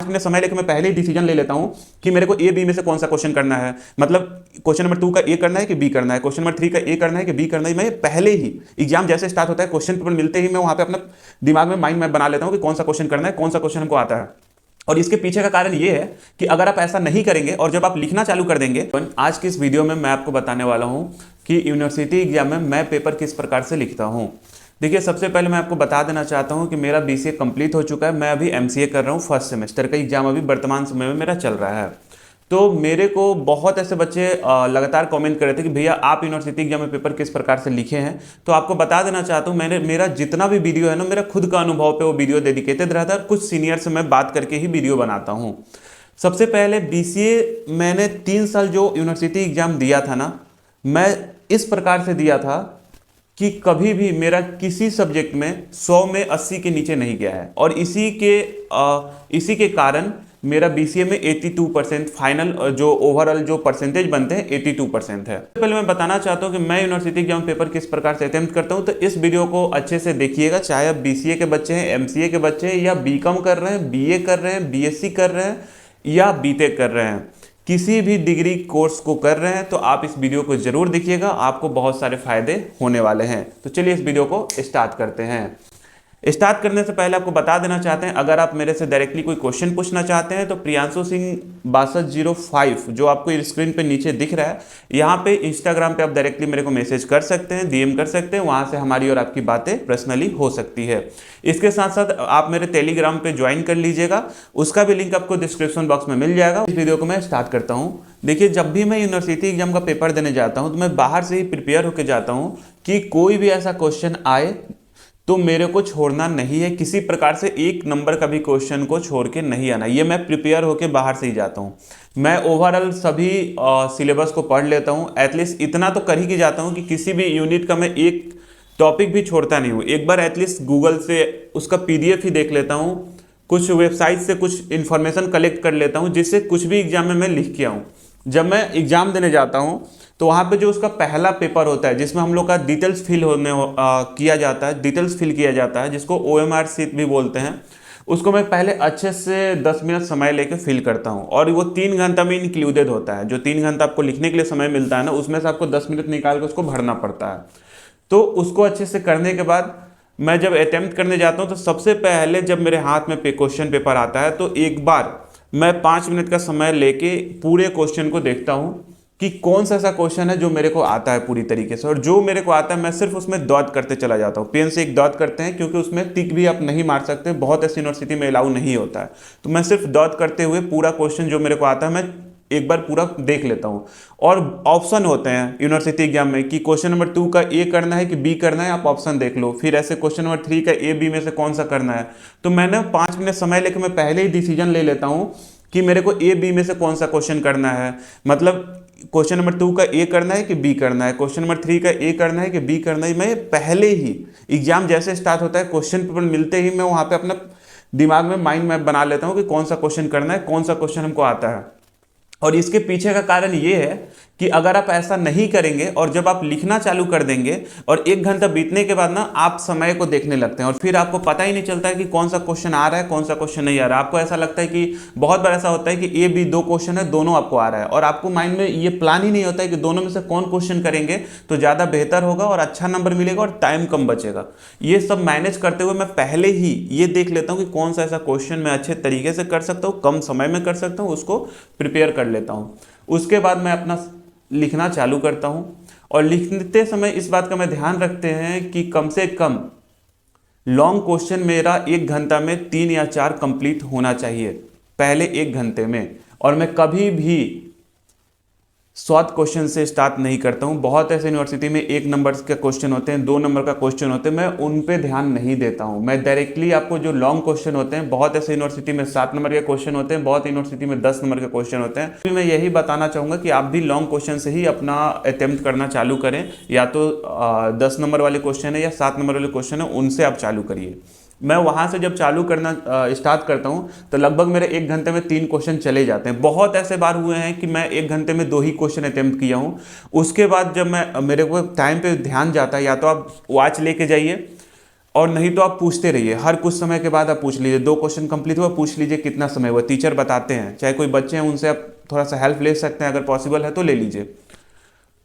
Minute समय लेकर मैं पहले ही डिसीजन ले लेता हूँ कि मेरे को ए बी में से कौन सा क्वेश्चन करना है, मतलब क्वेश्चन नंबर 2 का ए करना है कि बी करना है, क्वेश्चन नंबर 3 का ए करना है कि बी करना है। मैं पहले ही एग्जाम जैसे स्टार्ट होता है, क्वेश्चन पेपर मिलते ही मैं वहां पे अपना दिमाग में माइंड मैप बना लेता हूँ कि कौन सा क्वेश्चन करना है, कौन सा क्वेश्चन हमको आता है। और इसके पीछे का कारण ये है कि अगर आप ऐसा नहीं करेंगे और जब आप लिखना चालू कर देंगे, तो आज की इस वीडियो में मैं आपको बताने वाला हूं कि यूनिवर्सिटी एग्जाम में मैं पेपर किस प्रकार से लिखता हूं। देखिए, सबसे पहले मैं आपको बता देना चाहता हूं कि मेरा बीसीए कंप्लीट हो चुका है, मैं अभी एमसीए कर रहा हूं, फर्स्ट सेमेस्टर का एग्जाम अभी वर्तमान समय में मेरा चल रहा है। तो मेरे को बहुत ऐसे बच्चे लगातार कमेंट कर रहे थे कि भैया आप यूनिवर्सिटी एग्जाम में पेपर किस प्रकार से लिखे हैं। तो आपको बता देना चाहता हूँ, मेरा जितना भी वीडियो है ना, मेरा खुद का अनुभव पे वो वीडियो डेडिकेटेड रहता है, कुछ सीनियर से मैं बात करके ही वीडियो बनाता हूँ। सबसे पहले बीसीए मैंने 3 साल जो यूनिवर्सिटी एग्जाम दिया था ना, मैं इस प्रकार से दिया था कि कभी भी मेरा किसी सब्जेक्ट में 100 में 80 के नीचे नहीं गया है। और इसी के कारण मेरा बीसीए में 82% फाइनल जो ओवरऑल जो परसेंटेज बनते हैं 82% है। पहले मैं बताना चाहता हूं कि मैं यूनिवर्सिटी एग्जाम पेपर किस प्रकार से अटेम्प्ट करता हूं, तो इस वीडियो को अच्छे से देखिएगा। चाहे आप बीसीए के बच्चे हैं, एमसीए के बच्चे हैं, या बीकॉम कर रहे हैं, बीए कर रहे हैं, बीएससी कर रहे हैं, या बीटेक कर रहे हैं, किसी भी डिग्री कोर्स को कर रहे हैं, तो आप इस वीडियो को जरूर देखिएगा, आपको बहुत सारे फायदे होने वाले हैं। तो चलिए इस वीडियो को स्टार्ट करते हैं। स्टार्ट करने से पहले आपको बता देना चाहते हैं, अगर आप मेरे से डायरेक्टली कोई क्वेश्चन पूछना चाहते हैं तो प्रियांशु सिंह 6205 जो आपको स्क्रीन पे नीचे दिख रहा है, यहाँ पे इंस्टाग्राम पे आप डायरेक्टली मेरे को मैसेज कर सकते हैं, डीएम कर सकते हैं, वहाँ से हमारी और आपकी बातें पर्सनली हो सकती है। इसके साथ साथ आप मेरे टेलीग्राम पे ज्वाइन कर लीजिएगा, उसका भी लिंक आपको डिस्क्रिप्शन बॉक्स में मिल जाएगा। इस वीडियो को मैं स्टार्ट करता हूँ। देखिए, जब भी मैं यूनिवर्सिटी एग्जाम का पेपर देने जाता हूँ तो मैं बाहर से ही प्रिपेयर होकर जाता हूँ कि कोई भी ऐसा क्वेश्चन आए तो मेरे को छोड़ना नहीं है, किसी प्रकार से एक नंबर का भी क्वेश्चन को छोड़ के नहीं आना। ये मैं प्रिपेयर होके बाहर से ही जाता हूँ। मैं ओवरऑल सभी सिलेबस को पढ़ लेता हूँ, एटलीस्ट इतना तो कर ही जाता हूँ कि किसी भी यूनिट का मैं एक टॉपिक भी छोड़ता नहीं हूँ। एक बार एटलीस्ट गूगल से उसका पीडीएफ ही देख लेता हूँ, कुछ वेबसाइट से कुछ इन्फॉर्मेशन कलेक्ट कर लेता हूँ, जिससे कुछ भी एग्जाम में मैं लिख के आऊँ। जब मैं एग्जाम देने जाता हूँ तो वहाँ पे जो उसका पहला पेपर होता है, जिसमें हम लोग का डिटेल्स किया जाता है, डिटेल्स फिल किया जाता है, जिसको ओएमआर शीट भी बोलते हैं, उसको मैं पहले अच्छे से 10 मिनट समय लेके फिल करता हूँ। और वो 3 घंटा में इंक्लूडेड होता है। जो 3 घंटा आपको लिखने के लिए समय मिलता है ना, उसमें से आपको 10 मिनट निकाल के उसको भरना पड़ता है। तो उसको अच्छे से करने के बाद मैं जब अटेम्प्ट करने जाता हूँ तो सबसे पहले जब मेरे हाथ में क्वेश्चन पेपर आता है तो एक बार मैं 5 मिनट का समय लेके पूरे क्वेश्चन को देखता हूँ कि कौन सा ऐसा क्वेश्चन है जो मेरे को आता है पूरी तरीके से। और जो मेरे को आता है मैं सिर्फ उसमें डॉट करते चला जाता हूँ। पेन से एक डॉट करते हैं, क्योंकि उसमें टिक भी आप नहीं मार सकते, बहुत ऐसी यूनिवर्सिटी में अलाउ नहीं होता है। तो मैं सिर्फ डॉट करते हुए पूरा क्वेश्चन जो मेरे को आता है मैं एक बार पूरा देख लेता हूँ। और ऑप्शन होते हैं यूनिवर्सिटी एग्जाम में कि क्वेश्चन नंबर 2 का ए करना है कि बी करना है, आप ऑप्शन देख लो। फिर ऐसे क्वेश्चन नंबर 3 का ए बी में से कौन सा करना है। तो मैंने 5 मिनट समय लेकर मैं पहले ही डिसीजन ले लेता हूँ कि मेरे को ए बी में से कौन सा क्वेश्चन करना है, मतलब क्वेश्चन नंबर 2 का ए करना है कि बी करना है, क्वेश्चन नंबर 3 का ए करना है कि बी करना है। मैं पहले ही एग्जाम जैसे स्टार्ट होता है, क्वेश्चन पेपर मिलते ही मैं वहाँ पे अपना दिमाग में माइंड मैप बना लेता हूँ कि कौन सा क्वेश्चन करना है, कौन सा क्वेश्चन हमको आता है। और इसके पीछे का कारण ये है कि अगर आप ऐसा नहीं करेंगे और जब आप लिखना चालू कर देंगे और 1 घंटा बीतने के बाद ना आप समय को देखने लगते हैं और फिर आपको पता ही नहीं चलता है कि कौन सा क्वेश्चन आ रहा है, कौन सा क्वेश्चन नहीं आ रहा है। आपको ऐसा लगता है कि बहुत बार ऐसा होता है कि ए बी 2 क्वेश्चन है, दोनों आपको आ रहा है और आपको माइंड में ये प्लान ही नहीं होता है कि दोनों में से कौन क्वेश्चन करेंगे तो ज़्यादा बेहतर होगा और अच्छा नंबर मिलेगा और टाइम कम बचेगा। ये सब मैनेज करते हुए मैं पहले ही ये देख लेता हूँ कि कौन सा ऐसा क्वेश्चन मैं अच्छे तरीके से कर सकता हूँ, कम समय में कर सकता हूँ, उसको प्रिपेयर कर लेता हूँ। उसके बाद मैं अपना लिखना चालू करता हूं। और लिखते समय इस बात का मैं ध्यान रखते हैं कि कम से कम लॉन्ग क्वेश्चन मेरा 1 घंटा में 3 या 4 कंप्लीट होना चाहिए, पहले 1 घंटे में। और मैं कभी भी शॉर्ट क्वेश्चन से स्टार्ट नहीं करता हूं। बहुत ऐसे यूनिवर्सिटी में 1 नंबर के क्वेश्चन होते हैं, 2 नंबर का क्वेश्चन होते हैं, मैं उन पे ध्यान नहीं देता हूं। मैं डायरेक्टली आपको जो लॉन्ग क्वेश्चन होते हैं, बहुत ऐसे यूनिवर्सिटी में 7 नंबर के क्वेश्चन होते हैं, बहुत यूनिवर्सिटी में 10 नंबर के क्वेश्चन होते हैं। तो मैं यही बताना चाहूँगा कि आप भी लॉन्ग क्वेश्चन से ही अपना अटेम्प्ट करना चालू करें, या तो 10 नंबर वाले क्वेश्चन है या 7 नंबर वाले क्वेश्चन है, उनसे आप चालू करिए। मैं वहाँ से जब चालू करना स्टार्ट करता हूँ तो लगभग मेरे 1 घंटे में 3 क्वेश्चन चले जाते हैं। बहुत ऐसे बार हुए हैं कि मैं 1 घंटे में 2 ही क्वेश्चन अटेम्प्ट किया हूँ। उसके बाद जब मेरे को टाइम पे ध्यान जाता है, या तो आप वॉच लेके जाइए और नहीं तो आप पूछते रहिए, हर कुछ समय के बाद आप पूछ लीजिए, 2 क्वेश्चन कंप्लीट हुआ पूछ लीजिए कितना समय हुआ, टीचर बताते हैं, चाहे कोई बच्चे हैं उनसे आप थोड़ा सा हेल्प ले सकते हैं, अगर पॉसिबल है तो ले लीजिए।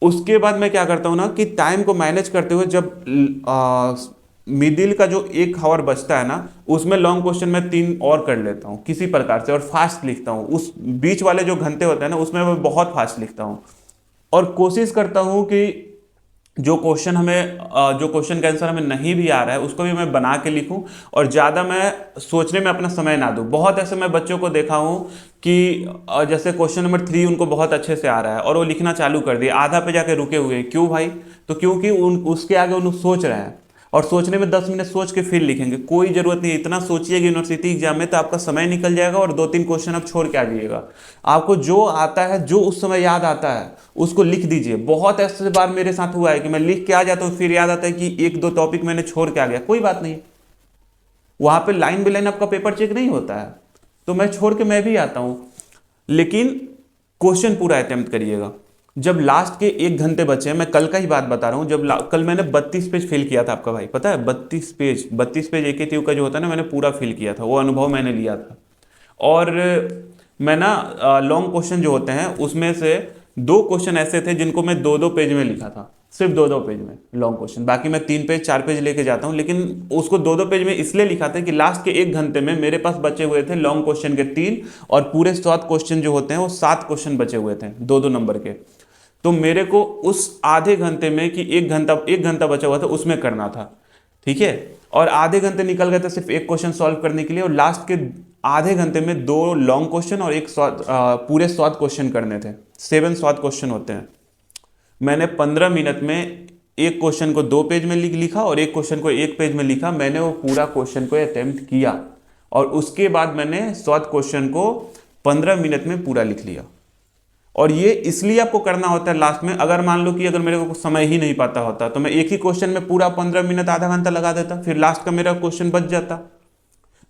उसके बाद मैं क्या करता हूँ ना कि टाइम को मैनेज करते हुए जब मिडिल का जो 1 आवर बचता है ना, उसमें लॉन्ग क्वेश्चन मैं 3 और कर लेता हूँ किसी प्रकार से, और फास्ट लिखता हूँ। उस बीच वाले जो घंटे होते हैं ना, उसमें मैं बहुत फास्ट लिखता हूँ, और कोशिश करता हूँ कि जो क्वेश्चन का आंसर हमें नहीं भी आ रहा है उसको भी मैं बना के लिखूं, और ज़्यादा मैं सोचने में अपना समय ना दूं। बहुत ऐसे मैं बच्चों को देखा हूं कि जैसे क्वेश्चन नंबर 3 उनको बहुत अच्छे से आ रहा है और वो लिखना चालू कर दिए, आधा पे जाके रुके हुए हैं। क्यों भाई? तो क्योंकि उसके आगे उन सोच रहे हैं, और सोचने में 10 मिनट सोच के फिर लिखेंगे। कोई जरूरत नहीं है, इतना सोचिएगा यूनिवर्सिटी एग्जाम में तो आपका समय निकल जाएगा और 2-3 क्वेश्चन आप छोड़ के आ जाइएगा। आपको जो आता है, जो उस समय याद आता है, उसको लिख दीजिए। बहुत ऐसे बार मेरे साथ हुआ है कि मैं लिख के आ जाता हूँ, फिर याद आता है कि 1-2 टॉपिक मैंने छोड़ के आ गया। कोई बात नहीं, वहां पे लाइन बाई लाइन आपका पेपर चेक नहीं होता है, तो मैं छोड़ के मैं भी आता हूं। लेकिन क्वेश्चन पूरा अटेम्प्ट करिएगा। जब लास्ट के 1 घंटे बचे हैं, मैं कल का ही बात बता रहा हूं, जब कल मैंने 32 पेज फिल किया था, आपका भाई पता है 32 पेज एकेटीयू का जो होता है ना, मैंने पूरा फिल किया था, वो अनुभव मैंने लिया था। और मैं ना लॉन्ग क्वेश्चन जो होते हैं उसमें से 2 क्वेश्चन ऐसे थे जिनको मैं 2-2 पेज में लिखा था, सिर्फ 2-2 पेज में लॉन्ग क्वेश्चन। बाकी मैं 3 पेज 4 पेज लेके जाता हूं, लेकिन उसको 2-2 पेज में इसलिए लिखा था कि लास्ट के 1 घंटे में मेरे पास बचे हुए थे लॉन्ग क्वेश्चन के 3, और पूरे 7 क्वेश्चन जो होते हैं वो 7 क्वेश्चन बचे हुए थे 2-2 नंबर के। तो मेरे को उस आधे घंटे में, कि 1 घंटा बचा हुआ था, उसमें करना था। ठीक है, और आधे घंटे निकल गए थे सिर्फ एक क्वेश्चन सॉल्व करने के लिए, और लास्ट के आधे घंटे में 2 लॉन्ग क्वेश्चन और एक पूरे 7 क्वेश्चन करने थे। 7 शॉर्ट क्वेश्चन होते हैं। मैंने 15 मिनट में एक क्वेश्चन को 2 पेज में लिखा और एक क्वेश्चन को 1 पेज में लिखा। मैंने वो पूरा क्वेश्चन को अटेम्प्ट किया, और उसके बाद मैंने शॉर्ट क्वेश्चन को 15 मिनट में पूरा लिख लिया। और ये इसलिए आपको करना होता है लास्ट में। अगर मान लो कि अगर मेरे को समय ही नहीं पाता होता तो मैं एक ही क्वेश्चन में पूरा 15 मिनट आधा घंटा लगा देता, फिर लास्ट का मेरा क्वेश्चन बच जाता।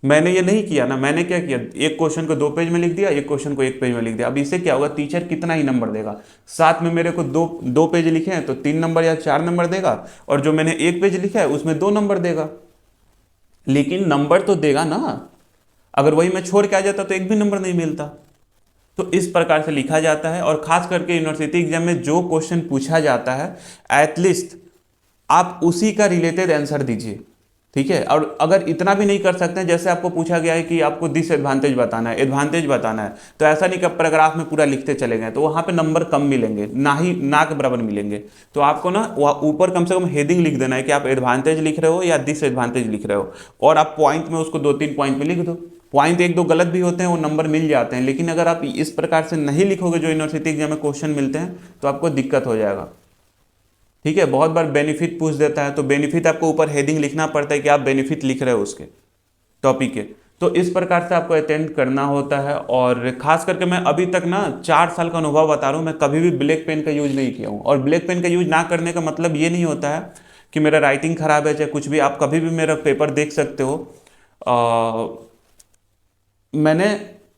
मैंने ये नहीं किया ना, मैंने क्या किया, एक क्वेश्चन को 2 पेज में लिख दिया, एक क्वेश्चन को 1 पेज में लिख दिया। अब इससे क्या होगा, टीचर कितना ही नंबर देगा। साथ में मेरे को दो पेज लिखे हैं तो 3 नंबर या 4 नंबर देगा, और जो मैंने 1 पेज लिखा है उसमें 2 नंबर देगा। लेकिन नंबर तो देगा ना, अगर वही मैं छोड़ के आ जाता तो एक भी नंबर नहीं मिलता। तो इस प्रकार से लिखा जाता है, और खास करके यूनिवर्सिटी एग्जाम में जो क्वेश्चन पूछा जाता है एटलीस्ट आप उसी का रिलेटेड आंसर दीजिए। ठीक है, और अगर इतना भी नहीं कर सकते हैं, जैसे आपको पूछा गया है कि आपको डिसएडवांटेज बताना है, एडवांटेज बताना है, तो ऐसा नहीं कि पैराग्राफ में पूरा लिखते चले गए, तो वहाँ पे नंबर कम मिलेंगे, ना के बराबर मिलेंगे। तो आपको ना ऊपर कम से कम हेडिंग लिख देना है कि आप एडवांटेज लिख रहे हो या डिसएडवांटेज लिख रहे हो, और आप पॉइंट में उसको 2-3 पॉइंट में लिख दो। पॉइंट 1-2 गलत भी होते हैं, वो नंबर मिल जाते हैं। लेकिन अगर आप इस प्रकार से नहीं लिखोगे जो यूनिवर्सिटी एग्जाम में क्वेश्चन मिलते हैं, तो आपको दिक्कत हो जाएगा। ठीक है, बहुत बार बेनिफिट पूछ देता है, तो बेनिफिट आपको ऊपर हेडिंग लिखना पड़ता है कि आप बेनिफिट लिख रहे हो उसके टॉपिक के। तो इस प्रकार से आपको अटेंड करना होता है। और खास करके मैं अभी तक ना 4 साल का अनुभव बता रहा हूँ, मैं कभी भी ब्लैक पेन का यूज नहीं किया हूँ। और ब्लैक पेन का यूज ना करने का मतलब ये नहीं होता है कि मेरा राइटिंग खराब है चाहे कुछ भी। आप कभी भी मेरा पेपर देख सकते हो। मैंने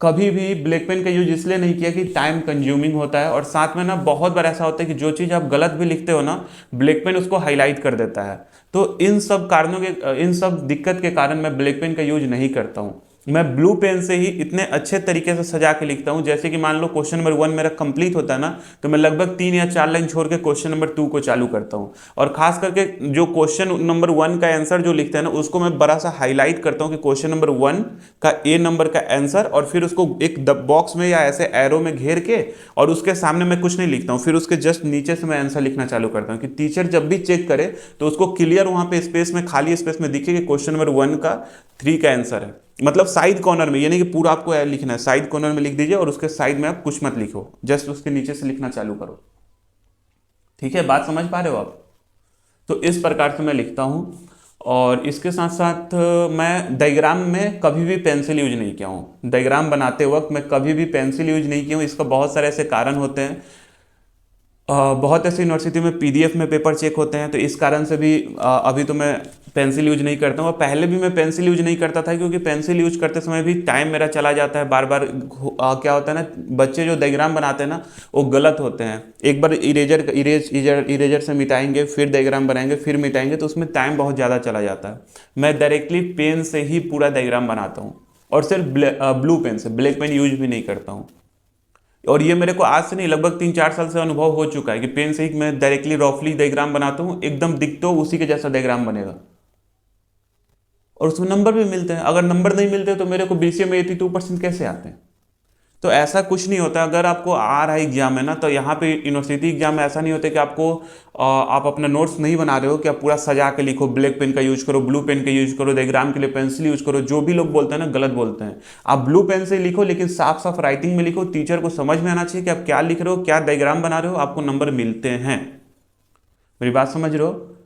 कभी भी ब्लैक पेन का यूज इसलिए नहीं किया कि टाइम कंज्यूमिंग होता है, और साथ में ना बहुत बार ऐसा होता है कि जो चीज़ आप गलत भी लिखते हो ना, ब्लैक पेन उसको हाईलाइट कर देता है। तो इन सब कारणों के, इन सब दिक्कत के कारण मैं ब्लैक पेन का यूज नहीं करता हूँ। मैं ब्लू पेन से ही इतने अच्छे तरीके से सजा के लिखता हूँ, जैसे कि मान लो क्वेश्चन नंबर 1 मेरा कंप्लीट होता है ना, तो मैं लगभग 3 या 4 लाइन छोड़ के क्वेश्चन नंबर 2 को चालू करता हूँ। और खास करके जो क्वेश्चन नंबर 1 का आंसर जो लिखते हैं ना, उसको मैं बड़ा सा हाईलाइट करता हूँ कि क्वेश्चन नंबर 1 का ए नंबर का आंसर, और फिर उसको एक बॉक्स में या ऐसे एरो में घेर के, और उसके सामने मैं कुछ नहीं लिखता हूँ, फिर उसके जस्ट नीचे से मैं आंसर लिखना चालू करता हूँ कि टीचर जब भी चेक करे तो उसको क्लियर वहां पे स्पेस में, खाली स्पेस में दिखे कि क्वेश्चन नंबर 1 का 3 का आंसर है। मतलब साइड कॉर्नर में, यानी कि पूरा आपको लिखना है, साइड कॉर्नर में लिख दीजिए, और उसके साइड में आप कुछ मत लिखो, जस्ट उसके नीचे से लिखना चालू करो। ठीक है, बात समझ पा रहे हो आप? तो इस प्रकार से मैं लिखता हूं। और इसके साथ साथ मैं डायग्राम में कभी भी पेंसिल यूज नहीं किया हूं। डायग्राम बनाते वक्त मैं कभी भी पेंसिल यूज नहीं किया हूं। इसका बहुत सारे ऐसे कारण होते हैं। बहुत ऐसी यूनिवर्सिटी में पीडीएफ में पेपर चेक होते हैं, तो इस कारण से भी अभी तो मैं पेंसिल यूज नहीं करता हूँ। और पहले भी मैं पेंसिल यूज नहीं करता था, क्योंकि पेंसिल यूज करते समय भी टाइम मेरा चला जाता है। बार बार क्या होता है ना, बच्चे जो डायग्राम बनाते हैं ना वो गलत होते हैं। एक बार इरेजर से मिटाएंगे, फिर डायग्राम बनाएंगे, फिर मिटाएंगे, तो उसमें टाइम बहुत ज़्यादा चला जाता है। मैं डायरेक्टली पेन से ही पूरा डायग्राम बनाता हूँ, और सिर्फ ब्लू पेन से, ब्लैक पेन यूज भी नहीं करता हूँ। और ये मेरे को आज से नहीं, लगभग 3-4 साल से अनुभव हो चुका है कि पेन से ही मैं डायरेक्टली रफली डायग्राम बनाता हूँ, एकदम दिखते हो उसी के जैसा डायग्राम बनेगा, और उसमें नंबर भी मिलते हैं। अगर नंबर नहीं मिलते तो मेरे को बीसीए में 82% कैसे आते हैं? तो ऐसा कुछ नहीं होता। अगर आपको आ रहा है एग्जाम है ना, तो यहाँ पे यूनिवर्सिटी एग्जाम में ऐसा नहीं होता कि आपको आप अपना नोट्स नहीं बना रहे हो कि आप पूरा सजा के लिखो, ब्लैक पेन का यूज करो, ब्लू पेन का यूज करो, डायग्राम के लिए पेंसिल यूज करो। जो भी लोग बोलते हैं ना, गलत बोलते हैं। आप ब्लू पेन से लिखो, लेकिन साफ साफ राइटिंग में लिखो। टीचर को समझ में आना चाहिए कि आप क्या लिख रहे हो, क्या डायग्राम बना रहे हो, आपको नंबर मिलते हैं। मेरी बात समझ रहे हो?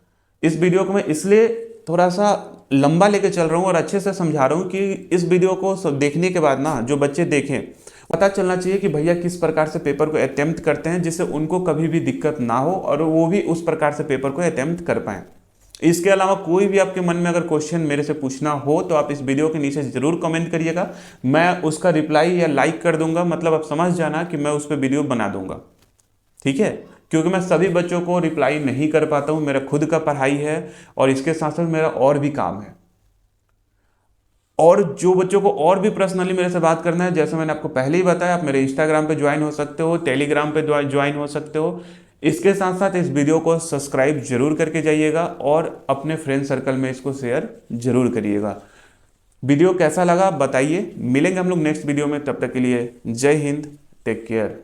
इस वीडियो को मैं इसलिए थोड़ा सा लंबा लेके चल रहा हूँ और अच्छे से समझा रहा हूँ कि इस वीडियो को देखने के बाद ना जो बच्चे देखें, पता चलना चाहिए कि भैया किस प्रकार से पेपर को अटेम्प्ट करते हैं, जिससे उनको कभी भी दिक्कत ना हो और वो भी उस प्रकार से पेपर को अटेम्प्ट कर पाएं। इसके अलावा कोई भी आपके मन में अगर क्वेश्चन मेरे से पूछना हो तो आप इस वीडियो के नीचे जरूर कमेंट करिएगा। मैं उसका रिप्लाई या लाइक कर दूंगा, मतलब आप समझ जाना कि मैं उस पर वीडियो बना दूंगा। ठीक है? क्योंकि मैं सभी बच्चों को रिप्लाई नहीं कर पाता हूँ, मेरा खुद का पढ़ाई है और इसके साथ साथ मेरा और भी काम है। और जो बच्चों को और भी पर्सनली मेरे से बात करना है, जैसे मैंने आपको पहले ही बताया, आप मेरे इंस्टाग्राम पे ज्वाइन हो सकते हो, टेलीग्राम पे ज्वाइन हो सकते हो। इसके साथ साथ इस वीडियो को सब्सक्राइब जरूर करके जाइएगा और अपने फ्रेंड सर्कल में इसको शेयर जरूर करिएगा। वीडियो कैसा लगा बताइए। मिलेंगे हम लोग नेक्स्ट वीडियो में, तब तक के लिए जय हिंद, टेक केयर।